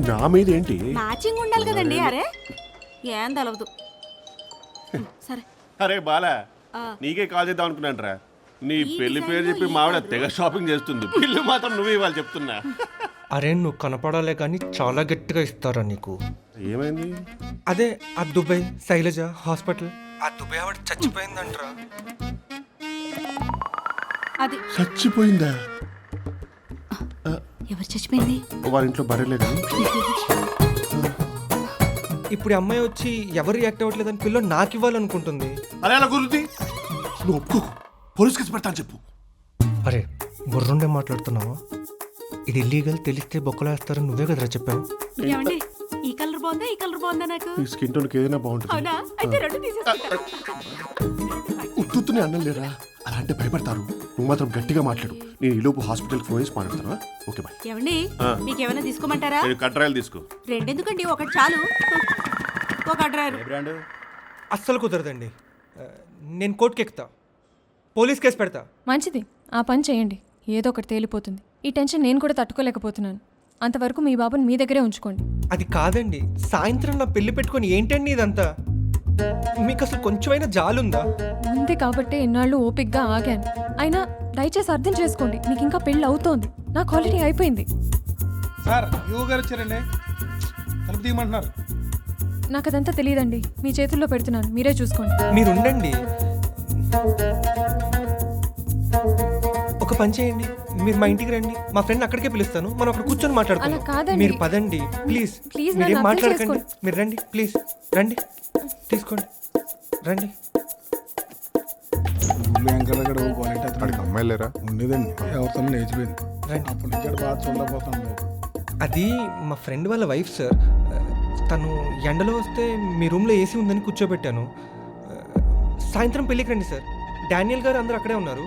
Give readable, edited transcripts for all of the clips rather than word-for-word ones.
నా మీద ఏంటి? మ్యాచింగ్ ఉండాలి కదండి. అరే ఏం తెలవదు. సరే అరే బాలా, ఆ. నీకే కాల్ చేద్దాం అనుకున్నాను రా. నీ ఈ పెళ్లి పేరు డిజైన్లో చెప్పి ఈ మావిడ కలరు. తెగ షాపింగ్ చేస్తుంది. బిల్లు మాత్రం నువ్వే ఇవ్వాలి చెప్తున్నా. అరే నువ్వు కనపడాలే కానీ చాలా గట్టిగా ఇస్తారా నీకు. ఏమైంది? అదే ఆ దుబాయ్ శైలజ హాస్పిటల్, ఆ దుబాయ్ ఆవిడ చచ్చిపోయిందంటరా. అది చచ్చిపోయిందా? ఎవరు చచ్చిపోయింది? వారి ఇంట్లో బర్రెలేదు. ఇప్పుడు ఈ అమ్మాయి వచ్చి ఎవరు రియాక్ట్ అవ్వట్లేదని పిల్ల నాకు ఇవ్వాలనుకుంటుంది. అరే అలా గురుంది, నువ్వు ఒప్పుకోకు, పోలీస్ కేసు పెడతాను చెప్పు. అరే బుర్రుండే మాట్లాడుతున్నావా? ఇది ఇల్లీగల్, తెలిస్తే బొక్కలేస్తారని నువ్వే కదరా చెప్పావు. ఏమండి ఈ కలర్ బాగుందా ఈ కలర్ బాగుందా నాకు? ఈ స్కిన్ టోన్కి ఏదైనా బాగుంటుంది. అవునా? అయితే రెండు తీసేసుకుంటా. ఉత్తునే అన్నం లేరా, అలా అంటే భయపడతారు. నువ్వు మాత్రం గట్టిగా మాట్లాడు. నేను ఈలోపు హాస్పిటల్కి ఫోన్ చేసి మాట్లాడతాను. Okay bye. ఏమండి మీకేమైనా తీసుకోమంటారా? కట్రాయలు తీసుకో. రెండెందుకండి, ఒకటి చాలు. ఒక డ్రైవర్. అస్సలు కుదరదండి. నేను కోర్టుకి ఎక్కుతా, పోలీస్ కేసు పెడతా. మంచిది, ఆ పని చేయండి. ఏదో ఒకటి తేలిపోతుంది. ఈ టెన్షన్ నేను కూడా తట్టుకోలేకపోతున్నాను. అంతవరకు మీ బాబుని మీ దగ్గరే ఉంచుకోండి. అది కాదండి, సాయంత్రం నా పెళ్లి పెట్టుకొని ఏంటండి ఇదంతా? మీకు అసలు కొంచెమైనా జాలుందా? ఉంది కాబట్టే ఇన్నాళ్ళు ఓపిక్గా ఆగాను. అయినా దయచేసి అర్థం చేసుకోండి, మీకు ఇంకా పెళ్ళి అవుతోంది. నాకు ఆల్రెడీ అయిపోయింది. సార్ యువ గారు వచ్చారండి, తలుపు తీయమంటున్నారు. నాకు అదంతా తెలియదండి. మీ చేతుల్లో పెడుతున్నాను, మీరే చూసుకోండి. మీరు ఉండండి. ఒక పని చేయండి, మీరు మా ఇంటికి రండి. మా ఫ్రెండ్ అక్కడికే పిలుస్తాను, మనం అక్కడ కూర్చొని అలా మాట్లాడుకుందాం. కాదండి. మీరు పదండి ప్లీజ్. ప్లీజ్ మీరేం నన్ను అర్థం మాట్లాడకండి, చేసుకోండి. మీరు రండి ప్లీజ్. రండి, తీసుకోండి, రండి. వెంకటగడ అక్కడికి అమ్మాయి లేరా? ఉండేదండి, ఎవరితో లేచిపోయింది. రండి. అప్పటి నుంచి బాగా చూడలేకపోతాను బాబు. అది మా ఫ్రెండ్ వాళ్ళ వైఫ్ సార్. తను ఎండలో వస్తే మీ రూమ్లో ఏసీ ఉందని కూర్చోబెట్టాను. సాయంత్రం పెళ్ళికి రండి సార్. డానియల్ గారు అందరూ అక్కడే ఉన్నారు.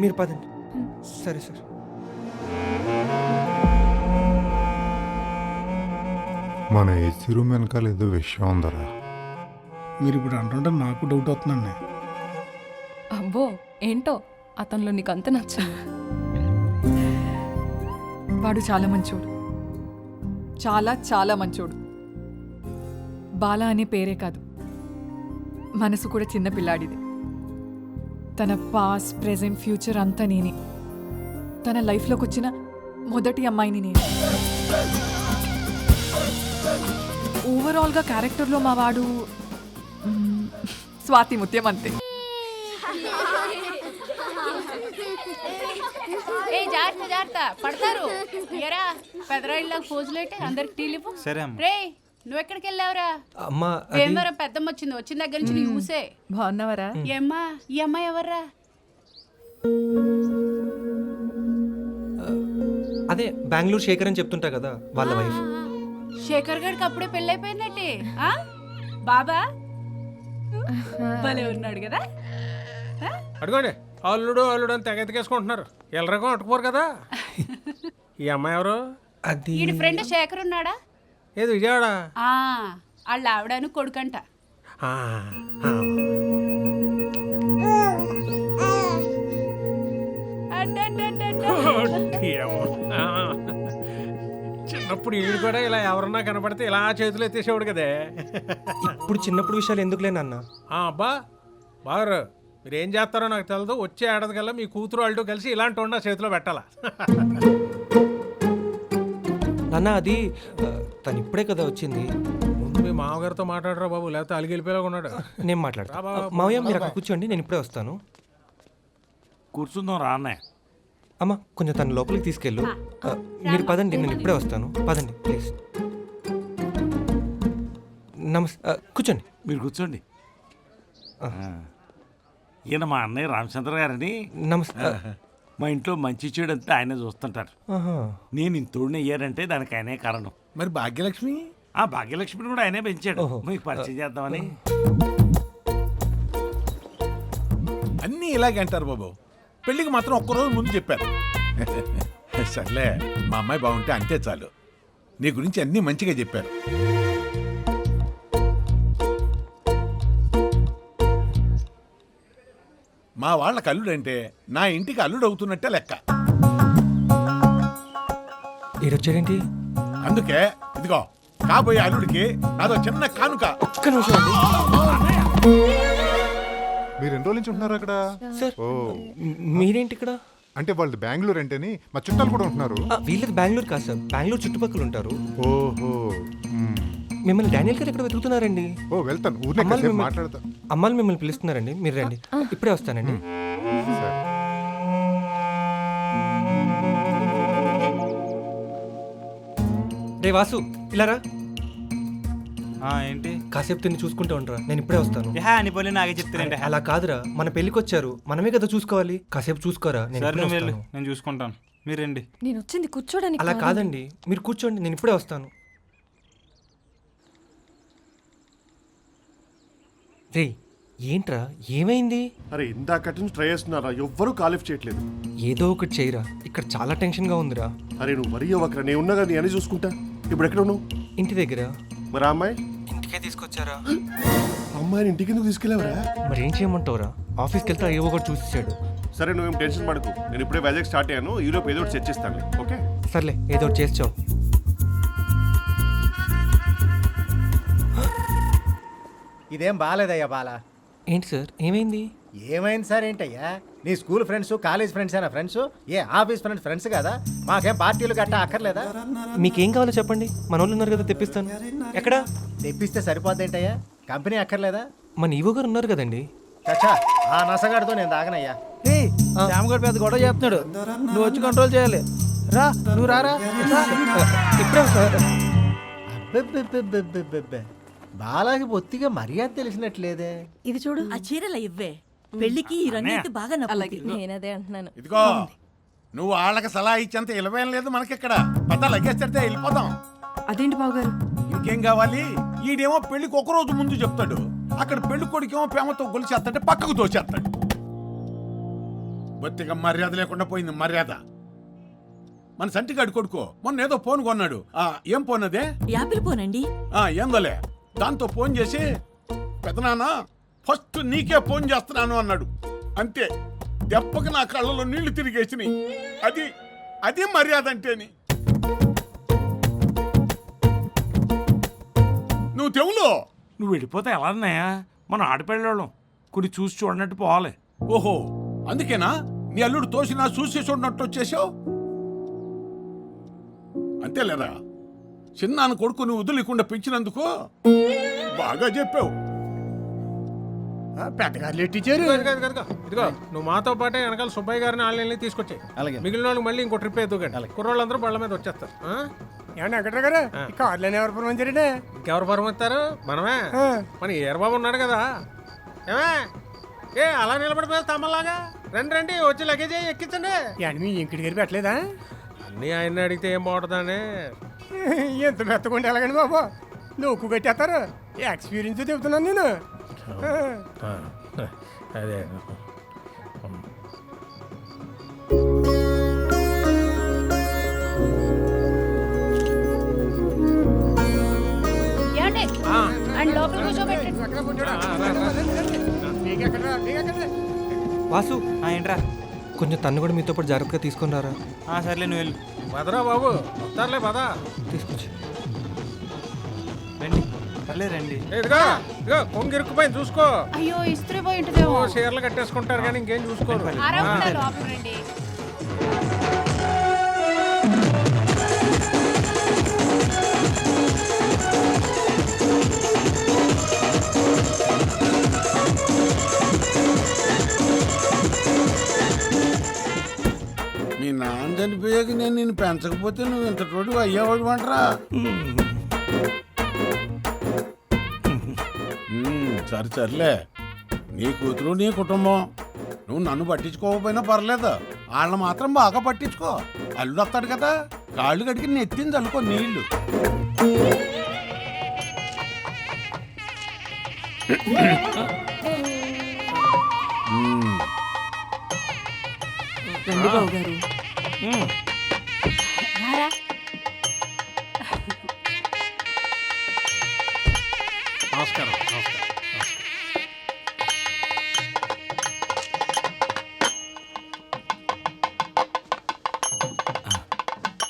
మీరు పదండి. సరే సార్. మన ఏసీ రూమ్ వెనకాల ఏదో విషయం ఉందరా. మీరు ఇప్పుడు అంటుంటే నాకు డౌట్ అవుతుందండి. అబ్బో ఏంటో అతనిలో నీకు అంత నచ్చింది. వాడు చాలా మంచోడు, చాలా చాలా మంచోడు. బాల అనే పేరే కాదు, మనసు కూడా చిన్న పిల్లాడిది. తన పాస్ట్ ప్రెజెంట్ ఫ్యూచర్ అంతా నేనే. తన లైఫ్లోకి వచ్చిన మొదటి అమ్మాయిని నేను. ఓవరాల్గా క్యారెక్టర్లో మా వాడు స్వాతి ముత్యం అంతే. ఏ జాగ్రత్త జాగ్రత్త పడతారు. ఎరా పెదరాయిల్లాగా పోజులేటే అందరికి టీలిపు. సరే రే నువ్వెక్కడికి వెళ్ళావురా? అమ్మా భీమవరం పెద్దమ్మ వచ్చింది, వచ్చిన దగ్గర నుంచి నీ ఊసే. బాగున్నావరా? ఏమ్మా ఈ అమ్మాయి ఎవర్రా? అదే బెంగళూరు శేఖర్ అని చెప్తుంటా కదా, వాళ్ళ వైఫ్. శేఖర్ గడికి అప్పుడే పెళ్ళైపోయిందంటే బాబా భలే ఉన్నాడు కదా. అడుగోండి, అల్లుడు అల్లుడు అని తెగ ఎత్తుకేసుకుంటున్నారు. ఎల్లరకం అట్టుకోరు కదా. ఈ అమ్మాయి ఎవరు? అది ఈడి ఫ్రెండ్ శేఖర్ ఉన్నాడా? ఏది విజయవాడ? వాళ్ళ ఆవిడను కొడుకంట. ఆ, ఆ. చిన్నప్పుడు ఈడు కూడా ఇలా ఎవరన్నా కనపడితే ఇలా చేతులు ఎత్తేసేవాడు కదే. ఇప్పుడు చిన్నప్పుడు విషయాలు ఎందుకులే నాన్న. అబ్బా బాగారు, మీరేం చేస్తారో నాకు తెలదు. వచ్చే ఏడాది కల్లా మీ కూతురు అల్టూ కలిసి ఇలాంటి ఉన్న చేతిలో పెట్టాలా. నాన్న అది తను ఇప్పుడే కదా వచ్చింది. ముందు మీ మామగారితో మాట్లాడరా బాబు, లేకపోతే అలిగిలిపోయేలాగా ఉన్నాడు. నేను మాట్లాడతా. మావయ్య మీరు అక్కడ కూర్చోండి, నేను ఇప్పుడే వస్తాను. కూర్చుందాం రా అన్నయ్య. అమ్మ కొంచెం తన లోపలికి తీసుకెళ్ళు. మీరు పదండి, నేను ఇప్పుడే వస్తాను. పదండి ప్లీజ్. నమస్తే, కూర్చోండి. మీరు కూర్చోండి. ఈయన మా అన్నయ్య రామచంద్ర గారని. నమస్తే. మా ఇంట్లో మంచి చెడు అంతా ఆయనే చూస్తుంటారు. నేను ఇంతోడిని అయ్యారంటే దానికి ఆయనే కారణం. మరి భాగ్యలక్ష్మి? ఆ భాగ్యలక్ష్మిని కూడా ఆయనే పెంచాడు. మీకు పరిచయం చేద్దామని. అన్నీ ఇలాగే అంటారు బాబు, పెళ్ళికి మాత్రం ఒక్కరోజు ముందు చెప్పారు. సర్లే, మా అమ్మాయి బాగుంటే అంతే చాలు. నీ గురించి అన్నీ మంచిగా చెప్పారు. మా వాళ్ళకి అల్లుడంటే నా ఇంటికి అల్లుడు అవుతున్నట్టే లెక్క. ఈడొచ్చాడేంటి? అందుకే ఇదిగో కాబోయే అల్లుడికి అదో చిన్న కానుక. ఒక్క నిమిషం అండి. మీరు ఎన్ని రోజుల నుంచి ఉంటున్నారు అక్కడ? సార్ ఓ, మీరేంటి ఇక్కడ? అంటే వాళ్ళది బెంగళూరు అంటేని మా చుట్టాలు కూడా ఉంటున్నారు. వీళ్ళది బెంగళూరు కాదు సార్, బెంగళూరు చుట్టుపక్కల ఉంటారు. ఓహో. మిమ్మల్ని డానియల్ గారు ఎక్కడ వెతుకుతున్నారండి? ఓ వెళ్తాను, ఊరినే అమ్మాయిలు కాసేపు మిమ్మల్ని- మాట్లాడతా. అమ్మాయిలు మిమ్మల్ని పిలుస్తున్నారండి, మీరు రండి. ఇప్పుడే వస్తానండి. సరే. రే వాసు, ఇలారా. ఏంటి కాసేపు తిని చూసుకుంటూ ఉండరా, నేను ఇప్పుడే వస్తాను. అని పోలే నాకే చెప్తానండి. అలా కాదురా, మన పెళ్ళికి వచ్చారు, మనమే కదా చూసుకోవాలి. కాసేపు చూసుకోరా, నేను సరే ఇప్పుడే నువ్వు వెళ్ళు, వస్తాను. నేను చూసుకుంటాను. మీరు రండి. నేను వచ్చింది కూర్చోడానికి అలా కాదు. కాదండి, మీరు కూర్చోండి, నేను ఇప్పుడే వస్తాను. రే ఏంట్రా, ఏమైంది? అరే ఇందాకటి నుంచి ట్రై చేస్తున్నారా, ఎవ్వరూ కాలిఫ్ చేయట్లేదు. ఏదో ఒకటి చేయరా, ఇక్కడ చాలా టెన్షన్గా ఉందిరా. అరే నువ్వు మరీ అవ్వకరా, నేను ఉన్నా కానీ అని చూసుకుంటా. ఇప్పుడు ఎక్కడ ఉన్నావు? ఇంటి దగ్గర. మరి ఆ అమ్మాయి? ఇంటికే తీసుకొచ్చారా? అమ్మాయిని ఇంటికి ఎందుకు తీసుకెళ్ళావరా? మరి ఏం చేయమంటావురా, ఆఫీస్కి వెళ్తే ఏవో ఒకటి చూసేసాడు. సరే నువ్వేం టెన్షన్ పడకు, నేను ఇప్పుడే వైజాగ్ స్టార్ట్ అయ్యాను, ఈలోపు ఏదో ఒకటి సెట్ చేస్తాను. ఓకే సర్లే, ఏదో ఒకటి చేసావు. ఇదేం బాగాలేదయ్యా బాలా. ఏంటి సార్, ఏమైంది? ఏమైంది సార్ ఏంటయ్యా? నీ స్కూల్ ఫ్రెండ్స్, కాలేజ్ ఫ్రెండ్స్ అయినా ఫ్రెండ్స్, ఏ ఆఫీస్ ఫ్రెండ్స్ కదా? మాకేం పార్టీలు గట్టా అక్కర్లేదా? మీకేం కావాలో చెప్పండి, మన వాళ్ళు ఉన్నారు కదా, తెప్పిస్తాను. ఎక్కడ తెప్పిస్తే సరిపోద్దేంటయ్యా? కంపెనీ అక్కర్లేదా? మన ఈవో గారు ఉన్నారు కదండి. చచ్చా, ఆ నసగాడితో నేను తాగనయ్యా. శ్యామగడ్ పెద్ద గొడవ చేస్తున్నాడు, నువ్వు వచ్చి కంట్రోల్ చేయాలి. రా, నువ్వు రారా. ఇప్పుడే సార్. అబ్బెబ్బెబ్బెబ్బెబ్బెబ్బె, బాలాకి బొత్తిగా మర్యాద తెలిసినట్లేదే. ఇది చూడు, ఆ చీరల ఇవ్వే. పెళ్లికి ఈ రంగు అయితే బాగా నప్పి. నేనదే అంటున్నాను. ఇదిగో నువ్వు వాళ్ళకి సలహా ఇచ్చేంత ఇలవేం లేదు మనకిక్కడ. పెద్ద లగేస్తే వెళ్ళిపోతాం. అదేంటి బావగారు? ఇంకేం కావాలి? ఈడేమో పెళ్లికి ఒక రోజు ముందు చెప్తాడు, అక్కడ పెళ్లి కొడుకేమో ప్రేమతో గొలిచేస్తాడు, పక్కకు తోచేస్తాడు. బొత్తిగా మర్యాద లేకుండా పోయింది మర్యాద. మన సంటిగాడి కొడుకో మొన్న ఏదో ఫోన్ కొన్నాడు. ఏం ఫోన్ అదే? యాపిల్ పోనండి. ఏందోలే, దాంతో ఫోన్ చేసి పెదనాన్న ఫస్ట్ నీకే ఫోన్ చేస్తున్నాను అన్నాడు. అంతే, దెబ్బకి నా కళ్ళలో నీళ్లు తిరిగేసినాయి. అది మర్యాద అంటేని. నువ్వు తెవులో నువ్వు వెళ్ళిపోతే ఎలా అన్నాయా? మనం ఆడపిల్లోళ్ళం, కొన్ని చూసి చూడనట్టు పోవాలి. ఓహో, అందుకేనా నీ అల్లుడు తోసినా చూసి చూడనట్టు వచ్చేసావు? అంతేలేరా, చిన్నాన్న కొడుకు నువ్వు వదిలేకుండా పెంచినందుకు బాగా చెప్పావు. పెద్దగారు లెట్టించారు. ఇదిగో నువ్వు మాతో పాటే వెనకాల సుబ్బయ్య గారిని వాళ్ళని తీసుకొచ్చాయి. అలాగే. మిగిలిన వాళ్ళకి మళ్ళీ ఇంకో ట్రిప్ ఎదుగుకండి. కుర్రోళ్ళందరూ బళ్ళ మీద వచ్చేస్తారు. ఏమన్నా ఎక్కడ గారు కార్లని ఎవరు పంపించారండి? ఇంకెవరు పరమిస్తారు? మనమే. మన ఏరబాబు ఉన్నాడు కదా. ఏమే అలా నిలబడిపోయారు తమ్మలాగా? రండి రండి, వచ్చి లగేజ్ ఎక్కించండి. మీ ఇంటికి గారు పెట్టలేదా? అన్నీ ఆయన అడిగితే ఏం బాగుంటుందని. ఎంత మెత్తకుంటే ఎలాగండి బాబు, నొక్కు పెట్టేస్తారు. ఎక్స్పీరియన్స్ చెబుతున్నాను నేను. అదే ఏంటి అండ్ లోపల కూర్చోబెట్టండి. వాసు ఏంట్రా, కొంచెం తన్ను కూడా మీతో పాటు జాగ్రత్తగా తీసుకొని రారా. సర్లే, నువ్వు వెళ్ళు. పదరా బాబు, వస్తారులే పద. తీసుకొచ్చి రండి, పర్లేదు రండి. ఇదిగో ఇదిగో కొంగిరుక్కుపోయింది చూసుకో. అయ్యో ఇస్త్రీ పోయి ఉంటుందేమో. చీరలు కట్టేసుకుంటారు కానీ ఇంకేం చూసుకోరు. ఆరాముంటారు, లోపల రండి. మీ నాన్న చనిపోయాక నేను నిన్ను పెంచకపోతే నువ్వు ఇంత రోడ్డు అయ్యేవాడు అంటరా. సర్లే, నీ కూతురు నీ కుటుంబం, నువ్వు నన్ను పట్టించుకోకపోయినా పర్లేదు, వాళ్ళని మాత్రం బాగా పట్టించుకో. అల్లుడు వస్తాడు కదా, కాళ్ళు కడిగి నెత్తింది చల్లుకో నీళ్లు. రండి బావగారు. రారా. నమస్కారం.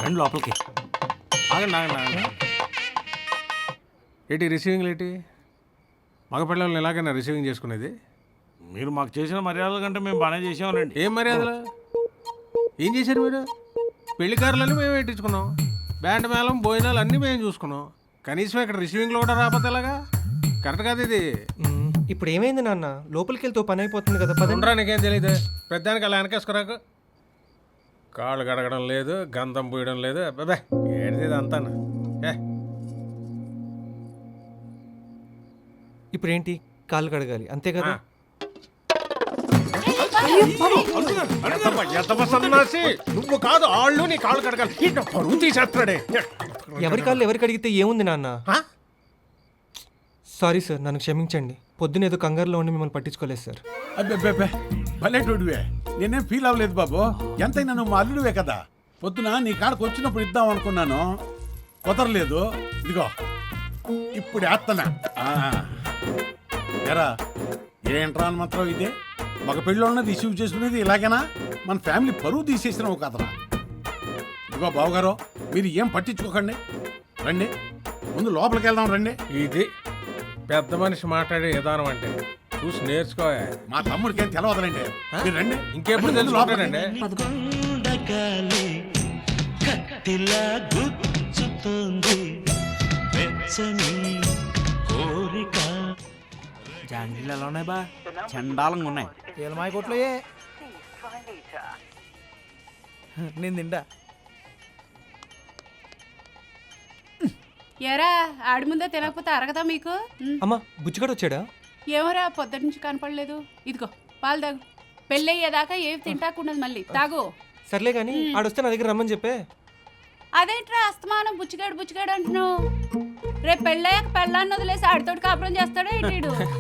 రండి లోపలికి. ఆగండి ఆగండి ఆగండి ఏంటి రిసీవింగ్ ఏంటి మగపిల్లల్ని ఎలాగైనా రిసీవింగ్ చేసుకునేది? మీరు మాకు చేసిన మర్యాదల కంటే మేము బాగానే చేసామండి. ఏం మర్యాదలు ఏం చేశారు మీరు? పెళ్లి కార్లన్నీ మేము పెట్టించుకున్నాం, బ్యాండ్ మేళం భోజనాలు అన్నీ మేము చూసుకున్నాం. కనీసం ఇక్కడ రిసీవింగ్లో కూడా రాకపోతే ఎలాగా? కరెక్ట్ కాదు ఇది. ఇప్పుడు ఏమైంది నాన్న? లోపలికి వెళ్తే పని అయిపోతుంది కదా. పదండి. ఉండరా నీకేం తెలియదు. పెద్దానికి అలా వెనకేసుకురాకు. కాళ్ళు కడగడం లేదు, గంధం పూయడం లేదు. అబ్బాబే ఏడిది ఇదంతా. ఇప్పుడు ఏంటి? కాళ్ళు కడగాలి అంతే కదా? సన్నాసి నువ్వు కాదు, ఆళ్ళు నీ కాళ్ళు కడగాలి. ఇట్లా పరువు తీసేస్తాడే. ఎవరి కాళ్ళు ఎవరికి అడిగితే ఏముంది నాన్న? సారీ సార్, నన్ను క్షమించండి. పొద్దున ఏదో కంగారులో ఉండి మిమ్మల్ని పట్టించుకోలేదు సార్. అబ్బే భలేటోడివే, నేనేం ఫీల్ అవ్వలేదు బాబు. ఎంతైనా నువ్వు మా అల్లుడివే కదా. పొద్దున నీ కాడకు వచ్చినప్పుడు ఇద్దాం అనుకున్నాను, కుదరలేదు. ఇదిగో ఇప్పుడు వేస్తనా. ఎరా ఏంట్రా అని మాత్రం ఇదే మగ పెళ్ళోళ్ళని రిసీవ్ చేసుకునేది ఇలాగేనా? మన ఫ్యామిలీ పరువు తీసేసినావు కదరా. ఇదిగో బావగారు, మీరు ఏం పట్టించుకోకండి, రండి ముందు లోపలికి వెళ్దాం రండి. ఇది పెద్ద మనిషి మాట్లాడే విధానం అంటే చూసి నేర్చుకో. మా తమ్ముడికి ఏం తెలవదులండి, మీరు రండి. ఇంకెప్పుడు తెలుసుకుంటానండి. జాంగ్రీలు ఎలా ఉన్నాయి బా? చండాలంగా ఉన్నాయి. ఏలమాయ కొట్లో నేను తింటా. ఎరా ఆడి ముందే తినకపోతే అరగదా మీకు? అమ్మా బుజ్జిగాడు వచ్చాడా? ఏమోరా పొద్దుట నుంచి కనపడలేదు. ఇదిగో పాలు తాగు. పెళ్ళయ్యేదాకా ఏవి తింటాకున్నది మళ్ళీ తాగు. సర్లే కానీ ఆడొస్తే నా దగ్గర రమ్మని చెప్పే. అదేంట్రా అస్తమానం బుచ్చిగాడు అంటున్నావు? రేపు పెళ్ళయ్యాక పెళ్ళాన్ని వదిలేసి ఆడితోటి కాపురం చేస్తాడా ఏంటి?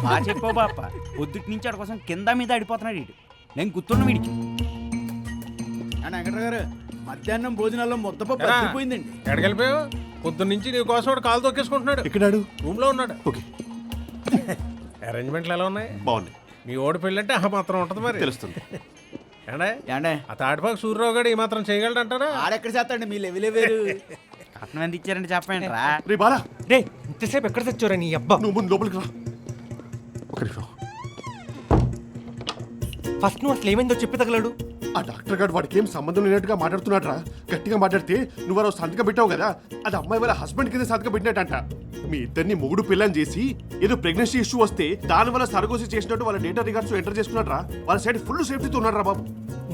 బాగా చెప్పావు బాప. పొద్దుటి నుంచి ఆడి కోసం కింద మీద ఆడిపోతున్నాడు వీడు. నేను గుర్తున్నా వీడికి. వెంకట గారు, మధ్యాహ్నం భోజనాల్లో ముద్దపప్పు అయిపోయిందండి. ఎక్కడికి వెళ్ళిపోయావు? పొద్దున్న నుంచి నీ కోసం వాడు కాలు తొక్కేసుకుంటున్నాడు. ఎక్కడాడు? రూమ్ లో ఉన్నాడు. ఓకే, అరేంజ్మెంట్లు ఎలా ఉన్నాయి? బాగున్నాయి. మీ ఓడి పెళ్ళి అంటే ఆ మాత్రం ఉంటుంది మరి. తెలుస్తుంది. ఏండే ఆ తాటిపాకు సూర్యరావు గారు ఈ మాత్రం చేయగలడంటారా? ఆడెక్కడ చేస్తాండి, మీ లెవెలే వేరు. కట్నం ఎంత ఇచ్చారంటే చెప్పండి రా. రే బాలా, రే ఇంతసేపు ఎక్కడ తెచ్చారా నీ అబ్బా? నువ్వు ముందు లోపలికి రా. ఒక నిమిషం. ఫస్ట్ నువ్వు అసలు ఏమైందో చెప్పి తగలడు. ఆ డాక్టర్ గారు వాడికి ఏం సంబంధం లేనట్టుగా మాట్లాడుతున్నాడు రా. గట్టిగా మాట్లాడితే నువ్వు వారు సంతకం పెట్టావు కదా, అది అమ్మాయి వాళ్ళ హస్బెండ్ కింద సంతకం పెట్టినట్టంట. మీ ఇద్దరిని మొగుడు పిల్లని చేసి ఏదో ప్రెగ్నెన్సీ ఇష్యూ వస్తే దాని వల్ల సరగోసి చేసినట్టు వాళ్ళ డేటా రికార్డ్స్ ఎంటర్ చేసుకున్నాడు రా. వాళ్ళ సైడ్ ఫుల్ సేఫ్టీతో ఉన్నాడు రా బాబు.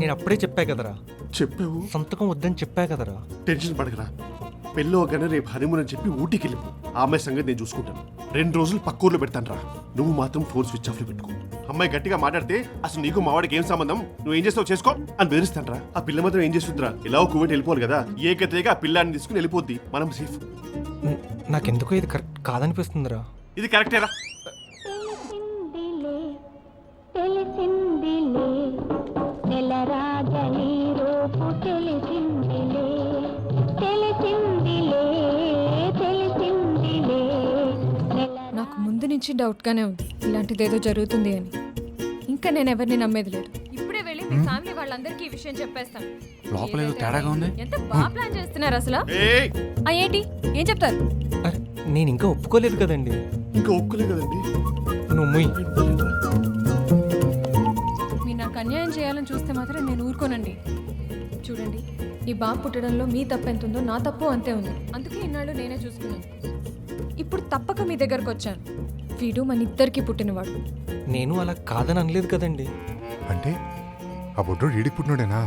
నేను అప్పుడే చెప్పా కదరా. చెప్పావు, సంతకం వద్దని చెప్పా కదరా. టెన్షన్ పడకరా. పెళ్ళో కానీ రేపు హనీమూన్ అని చెప్పి ఊటీకి వెళ్ళిపో. ఆ అమ్మాయి సంగతి నేను చూసుకుంటాను. 2 రోజులు పక్కూర్లో పెడతాను రా. నువ్వు మాత్రం ఫోన్ స్విచ్ ఆఫ్లో పెట్టుకో. అమ్మాయి గట్టిగా మాట్లాడితే అసలు నీకు మావాడికి ఏం సంబంధం, నువ్వు ఏం చేస్తావు చేసుకో అని బెదిరిస్తాను రా. ఆ పిల్ల మాత్రం ఏం చేస్తుందిరా, ఇలా కువైట్ వెళ్ళిపోవాలి కదా, ఏకతేగా ఆ పిల్లాన్ని తీసుకుని వెళ్ళిపోద్ది, మనం సేఫ్. నాకెందుకో ఇది కరెక్ట్ కాదనిపిస్తుందిరా. ఇది కరెక్టేరా. నాకు ముందు నుంచి డౌట్గానే ఉంది ఇలాంటిదేదో జరుగుతుంది అని. ఇంకా నేను ఎవరిని నమ్మేది లేదు. ఇప్పుడే వెళ్ళి మీ ఫ్యామిలీ వాళ్ళందరికీ ఈ విషయం చెప్పేస్తాను. లోపల ఏదో తేడాగా ఉంది. ఎంత బాగా ప్లాన్ చేస్తున్నారు అసలు. ఏయ్, ఏంటి ఏం చెప్తారు? అరే నేను ఇంకా ఒప్పుకోలేదు కదండి. ఇంకా ఒప్పుకోలే కదండి. నువ్వు ముయ్. మీరు నాకు అన్యాయం చేయాలని చూస్తే మాత్రం నేను ఊరుకోనండి. చూడండి, ఈ బాబు పుట్టడంలో మీ తప్పు ఎంత ఉందో నా తప్పు అంతే ఉంది. అందుకే ఇన్నాళ్ళు నేనే చూసుకున్నాను. ఇప్పుడు తప్పక మీ దగ్గరకు వచ్చాను. వీడు మన ఇద్దరికి పుట్టినవాడు. నేను అలా కాదని అనలేదు కదండి. అంటే ఆ బొడ్డోడు ఈడికి పుట్టినోడేనా?